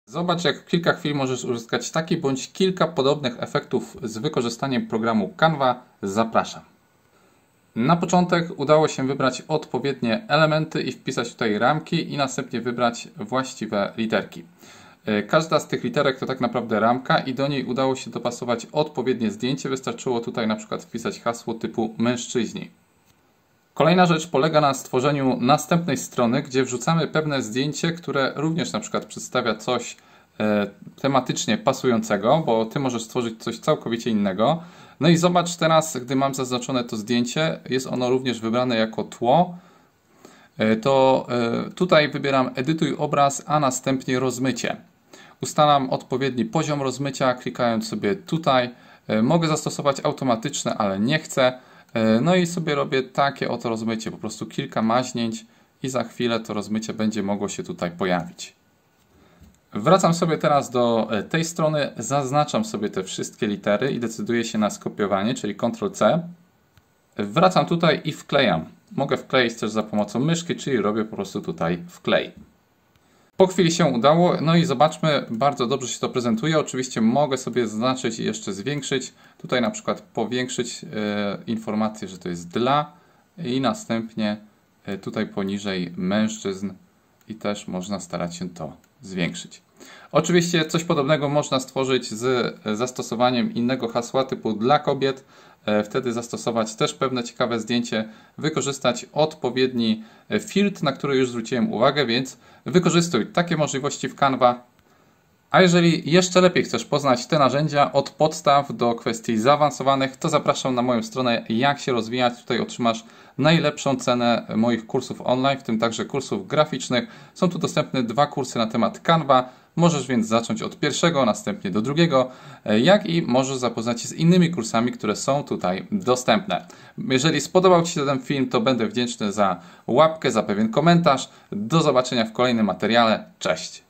Zobacz, jak w kilka chwil możesz uzyskać taki bądź kilka podobnych efektów z wykorzystaniem programu Canva. Zapraszam. Na początek udało się wybrać odpowiednie elementy i wpisać tutaj ramki i następnie wybrać właściwe literki. Każda z tych literek to tak naprawdę ramka i do niej udało się dopasować odpowiednie zdjęcie. Wystarczyło tutaj na przykład wpisać hasło typu mężczyźni. Kolejna rzecz polega na stworzeniu następnej strony, gdzie wrzucamy pewne zdjęcie, które również na przykład przedstawia coś tematycznie pasującego, bo Ty możesz stworzyć coś całkowicie innego. No i zobacz teraz, gdy mam zaznaczone to zdjęcie, jest ono również wybrane jako tło, to tutaj wybieram edytuj obraz, a następnie rozmycie. Ustalam odpowiedni poziom rozmycia, klikając sobie tutaj. Mogę zastosować automatyczne, ale nie chcę. No i sobie robię takie oto rozmycie, po prostu kilka maźnięć i za chwilę to rozmycie będzie mogło się tutaj pojawić. Wracam sobie teraz do tej strony, zaznaczam sobie te wszystkie litery i decyduję się na skopiowanie, czyli Ctrl+C. Wracam tutaj i wklejam. Mogę wkleić też za pomocą myszki, czyli robię po prostu tutaj wklej. Po chwili się udało, no i zobaczmy, bardzo dobrze się to prezentuje. Oczywiście mogę sobie zaznaczyć i jeszcze zwiększyć. Tutaj na przykład powiększyć informację, że to jest dla i następnie tutaj poniżej mężczyzn i też można starać się to zwiększyć. Oczywiście coś podobnego można stworzyć z zastosowaniem innego hasła typu dla kobiet. Wtedy zastosować też pewne ciekawe zdjęcie, wykorzystać odpowiedni filtr, na który już zwróciłem uwagę, więc wykorzystuj takie możliwości w Canva. A jeżeli jeszcze lepiej chcesz poznać te narzędzia od podstaw do kwestii zaawansowanych, to zapraszam na moją stronę Jak się rozwijać. Tutaj otrzymasz najlepszą cenę moich kursów online, w tym także kursów graficznych. Są tu dostępne 2 kursy na temat Canva. Możesz więc zacząć od pierwszego, następnie do drugiego, jak i możesz zapoznać się z innymi kursami, które są tutaj dostępne. Jeżeli spodobał Ci się ten film, to będę wdzięczny za łapkę, za pewien komentarz. Do zobaczenia w kolejnym materiale. Cześć!